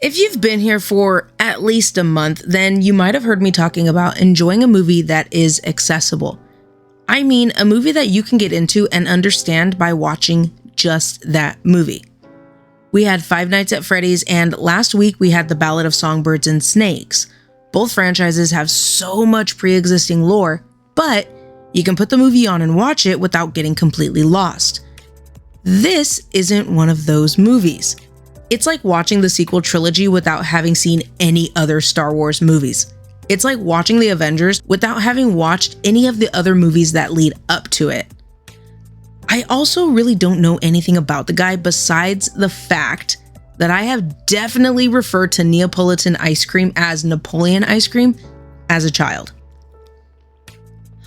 If you've been here for at least a month, then you might have heard me talking about enjoying a movie that is accessible. I mean, a movie that you can get into and understand by watching just that movie. We had Five Nights at Freddy's, and last week we had The Ballad of Songbirds and Snakes. Both franchises have so much pre-existing lore, but you can put the movie on and watch it without getting completely lost. This isn't one of those movies. It's like watching the sequel trilogy without having seen any other Star Wars movies. It's like watching the Avengers without having watched any of the other movies that lead up to it. I also really don't know anything about the guy besides the fact that I have definitely referred to Neapolitan ice cream as Napoleon ice cream as a child.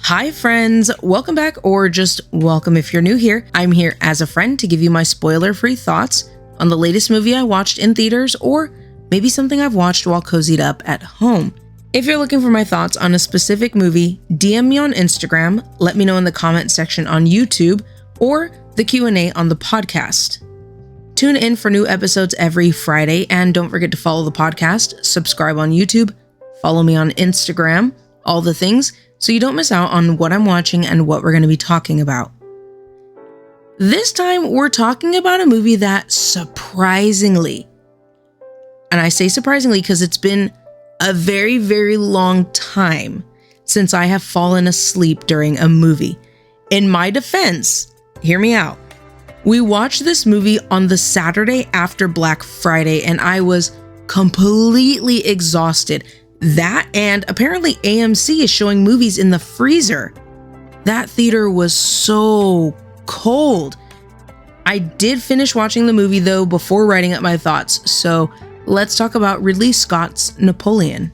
Hi friends, welcome back, or just welcome if you're new here. I'm here as a friend to give you my spoiler-free thoughts on the latest movie I watched in theaters, or maybe something I've watched while cozied up at home. If you're looking for my thoughts on a specific movie, DM me on Instagram, let me know in the comment section on YouTube, or the Q&A on the podcast. Tune in for new episodes every Friday, and don't forget to follow the podcast, subscribe on YouTube, follow me on Instagram, all the things, so you don't miss out on what I'm watching and what we're going to be talking about. This time, we're talking about a movie that surprisingly, and I say surprisingly because it's been a very, very long time since I have fallen asleep during a movie. In my defense, hear me out. We watched this movie on the Saturday after Black Friday, and I was completely exhausted. That, and apparently AMC is showing movies in the freezer. That theater was so cold. I did finish watching the movie though before writing up my thoughts, so let's talk about Ridley Scott's Napoleon.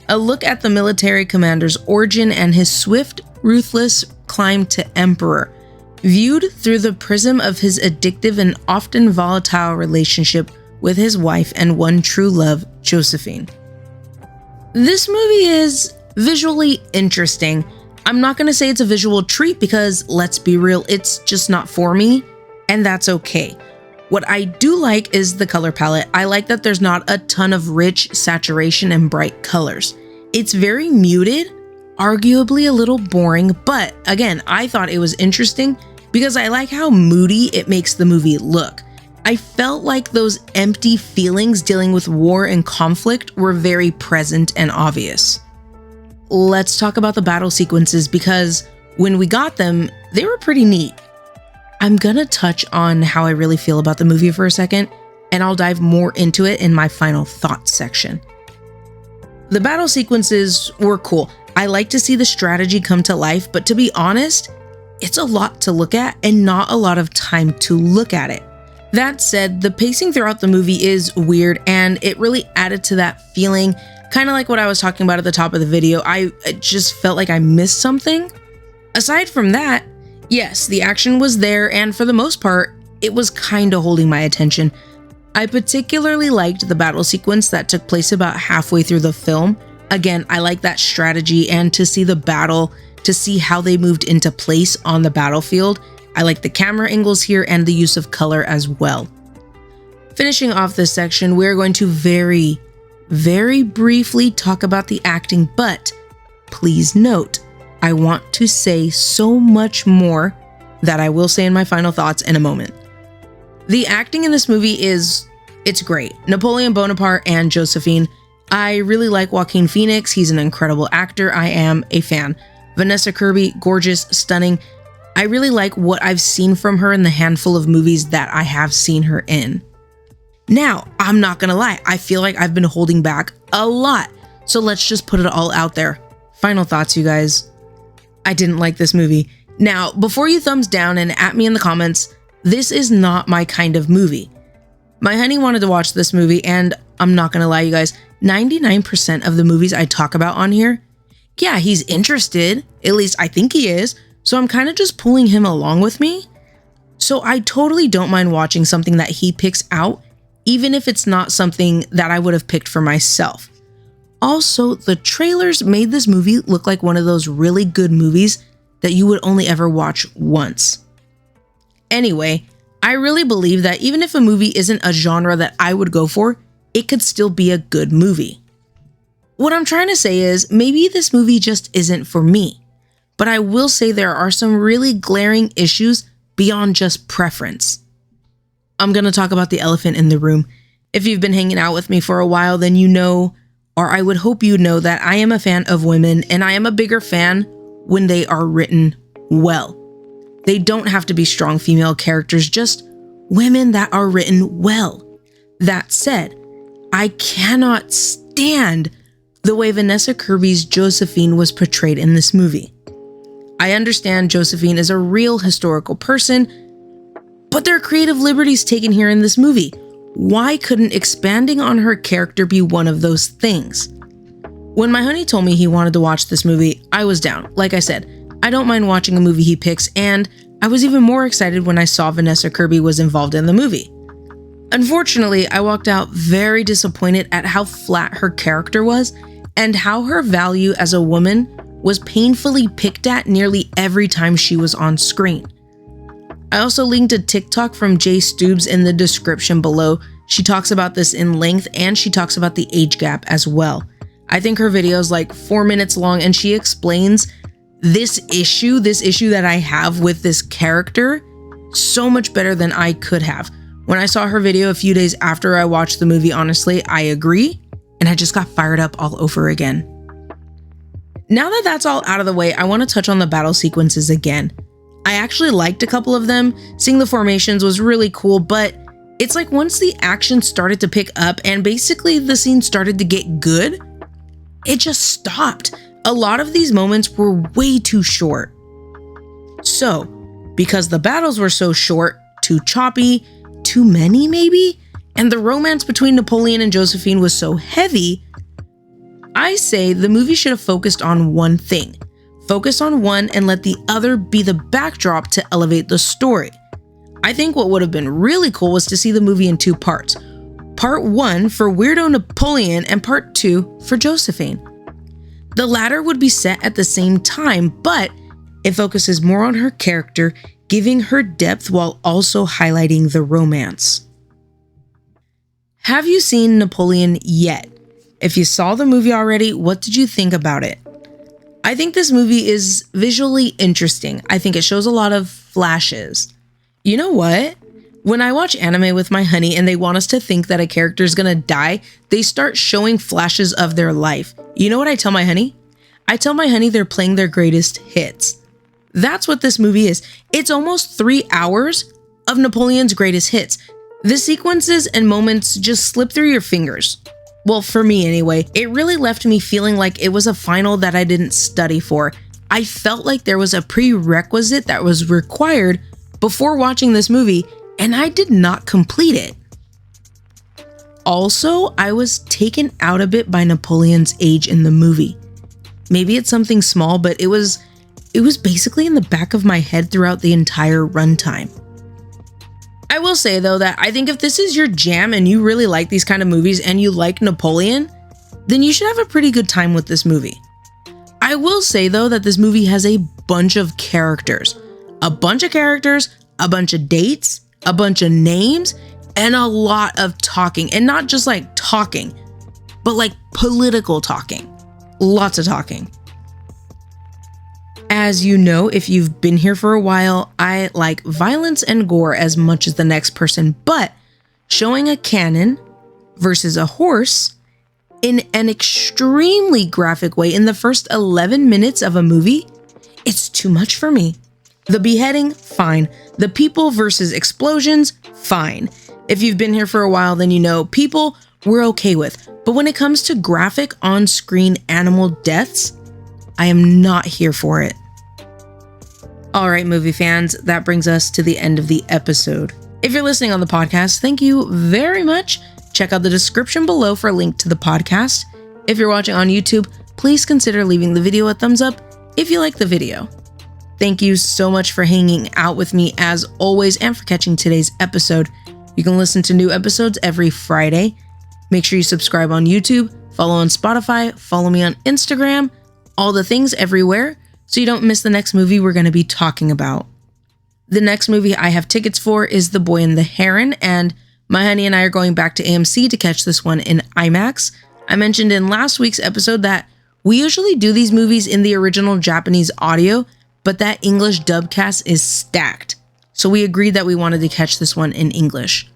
A look at the military commander's origin and his swift, ruthless climb to emperor, viewed through the prism of his addictive and often volatile relationship with his wife and one true love, Joséphine. This movie is visually interesting. I'm not going to say it's a visual treat because, let's be real, it's just not for me, and that's okay. What I do like is the color palette. I like that there's not a ton of rich saturation and bright colors. It's very muted, arguably a little boring, but again, I thought it was interesting because I like how moody it makes the movie look. I felt like those empty feelings dealing with war and conflict were very present and obvious. Let's talk about the battle sequences because when we got them, they were pretty neat. I'm gonna touch on how I really feel about the movie for a second, and I'll dive more into it in my final thoughts section. The battle sequences were cool. I like to see the strategy come to life, but to be honest, it's a lot to look at and not a lot of time to look at it. That said, the pacing throughout the movie is weird, and it really added to that feeling, kind of like what I was talking about at the top of the video. I just felt like I missed something. Aside from that, yes, the action was there, and for the most part, it was kind of holding my attention. I particularly liked the battle sequence that took place about halfway through the film. Again, I like that strategy and to see the battle, to see how they moved into place on the battlefield. I like the camera angles here and the use of color as well. Finishing off this section, we're going to very briefly talk about the acting, but please note, I want to say so much more that I will say in my final thoughts in a moment. The acting in this movie it's great. Napoleon Bonaparte and Joséphine. I really like Joaquin Phoenix. He's an incredible actor. I am a fan. Vanessa Kirby, gorgeous, stunning. I really like what I've seen from her in the handful of movies that I have seen her in. Now, I'm not gonna lie, I feel like I've been holding back a lot. So let's just put it all out there. Final thoughts, you guys. I didn't like this movie. Now, before you thumbs down and at me in the comments, this is not my kind of movie. My honey wanted to watch this movie, and I'm not gonna lie, you guys, 99% of the movies I talk about on here, yeah, he's interested, at least I think he is, so I'm kind of just pulling him along with me. So I totally don't mind watching something that he picks out, even if it's not something that I would have picked for myself. Also, the trailers made this movie look like one of those really good movies that you would only ever watch once. Anyway, I really believe that even if a movie isn't a genre that I would go for, it could still be a good movie. What I'm trying to say is maybe this movie just isn't for me, but I will say there are some really glaring issues beyond just preference. I'm going to talk about the elephant in the room. If you've been hanging out with me for a while, then you know, or I would hope you know, that I am a fan of women, and I am a bigger fan when they are written well. They don't have to be strong female characters, just women that are written well. That said, I cannot stand the way Vanessa Kirby's Joséphine was portrayed in this movie. I understand Joséphine is a real historical person, but there are creative liberties taken here in this movie. Why couldn't expanding on her character be one of those things? When my honey told me he wanted to watch this movie, I was down. Like I said, I don't mind watching a movie he picks, and I was even more excited when I saw Vanessa Kirby was involved in the movie. Unfortunately, I walked out very disappointed at how flat her character was and how her value as a woman was painfully picked at nearly every time she was on screen. I also linked a TikTok from Jay Stoobs in the description below. She talks about this in length, and she talks about the age gap as well. I think her video is like 4 minutes long, and she explains this issue that I have with this character so much better than I could have. When I saw her video a few days after I watched the movie, honestly, I agree, and I just got fired up all over again. Now that that's all out of the way, I want to touch on the battle sequences again. I actually liked a couple of them. Seeing the formations was really cool, but it's like once the action started to pick up and basically the scene started to get good, it just stopped. A lot of these moments were way too short. So, because the battles were so short, too choppy, too many maybe, and the romance between Napoleon and Joséphine was so heavy, I say the movie should have focused on one thing. Focus on one and let the other be the backdrop to elevate the story. I think what would have been really cool was to see the movie in 2 parts. Part 1 for Weirdo Napoleon and Part 2 for Joséphine. The latter would be set at the same time, but it focuses more on her character, giving her depth while also highlighting the romance. Have you seen Napoleon yet? If you saw the movie already, what did you think about it? I think this movie is visually interesting. I think it shows a lot of flashes. You know what? When I watch anime with my honey and they want us to think that a character is gonna die, they start showing flashes of their life. You know what I tell my honey? I tell my honey they're playing their greatest hits. That's what this movie is. It's almost 3 hours of Napoleon's greatest hits. The sequences and moments just slip through your fingers. Well, for me anyway, it really left me feeling like it was a final that I didn't study for. I felt like there was a prerequisite that was required before watching this movie, and I did not complete it. Also, I was taken out a bit by Napoleon's age in the movie. Maybe it's something small, but it was basically in the back of my head throughout the entire runtime. I will say though that I think if this is your jam and you really like these kind of movies and you like Napoleon, then you should have a pretty good time with this movie. I will say though that this movie has a bunch of characters. A bunch of dates, a bunch of names, and a lot of talking. And not just like talking, but like political talking. Lots of talking. As you know, if you've been here for a while, I like violence and gore as much as the next person, but showing a cannon versus a horse in an extremely graphic way in the first 11 minutes of a movie, it's too much for me. The beheading, fine. The people versus explosions, fine. If you've been here for a while, then you know people we're okay with. But when it comes to graphic on-screen animal deaths, I am not here for it. All right, movie fans, that brings us to the end of the episode. If you're listening on the podcast, thank you very much. Check out the description below for a link to the podcast. If you're watching on YouTube, please consider leaving the video a thumbs up if you like the video. Thank you so much for hanging out with me as always and for catching today's episode. You can listen to new episodes every Friday. Make sure you subscribe on YouTube, follow on Spotify, follow me on Instagram, all the things everywhere, so you don't miss the next movie we're going to be talking about. The next movie I have tickets for is The Boy and the Heron, and my honey and I are going back to AMC to catch this one in IMAX. I mentioned in last week's episode that we usually do these movies in the original Japanese audio, but that English dub cast is stacked. So we agreed that we wanted to catch this one in English.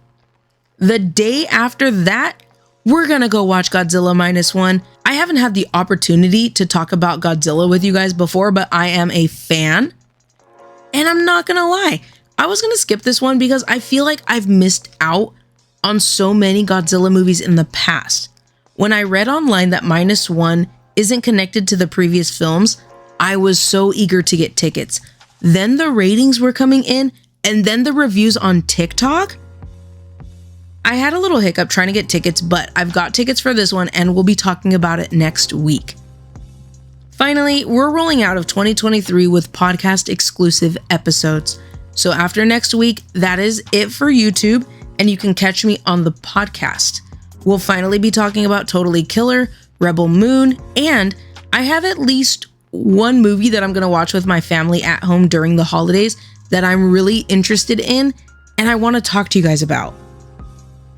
The day after that, we're gonna go watch Godzilla -1. I haven't had the opportunity to talk about Godzilla with you guys before, but I am a fan. And I'm not gonna lie, I was gonna skip this one because I feel like I've missed out on so many Godzilla movies in the past. When I read online that -1 isn't connected to the previous films, I was so eager to get tickets. Then the ratings were coming in, and then the reviews on TikTok. I had a little hiccup trying to get tickets, but I've got tickets for this one and we'll be talking about it next week. Finally, we're rolling out of 2023 with podcast exclusive episodes. So after next week, that is it for YouTube, and you can catch me on the podcast. We'll finally be talking about Totally Killer, Rebel Moon, and I have at least one movie that I'm going to watch with my family at home during the holidays that I'm really interested in and I want to talk to you guys about.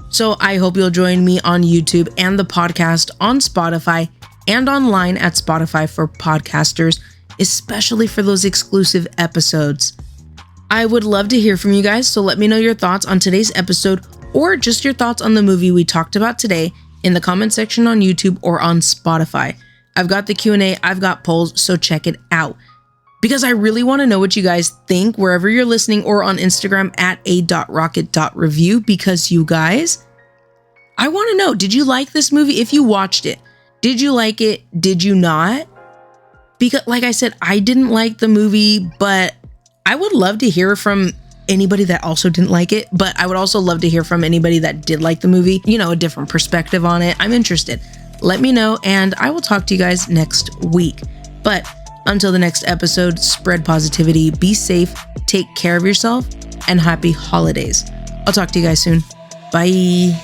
So I hope you'll join me on YouTube and the podcast on Spotify and online at Spotify for podcasters, especially for those exclusive episodes. I would love to hear from you guys, so let me know your thoughts on today's episode or just your thoughts on the movie we talked about today in the comment section on YouTube or on Spotify. I've got the Q&A, I've got polls, so check it out. Because I really want to know what you guys think wherever you're listening or on Instagram at a.rocket.review, because you guys, I want to know, did you like this movie? If you watched it, did you like it? Did you not? Because like I said, I didn't like the movie, but I would love to hear from anybody that also didn't like it, but I would also love to hear from anybody that did like the movie, you know, a different perspective on it. I'm interested. Let me know, and I will talk to you guys next week. But until the next episode, spread positivity, be safe, take care of yourself, and happy holidays. I'll talk to you guys soon. Bye.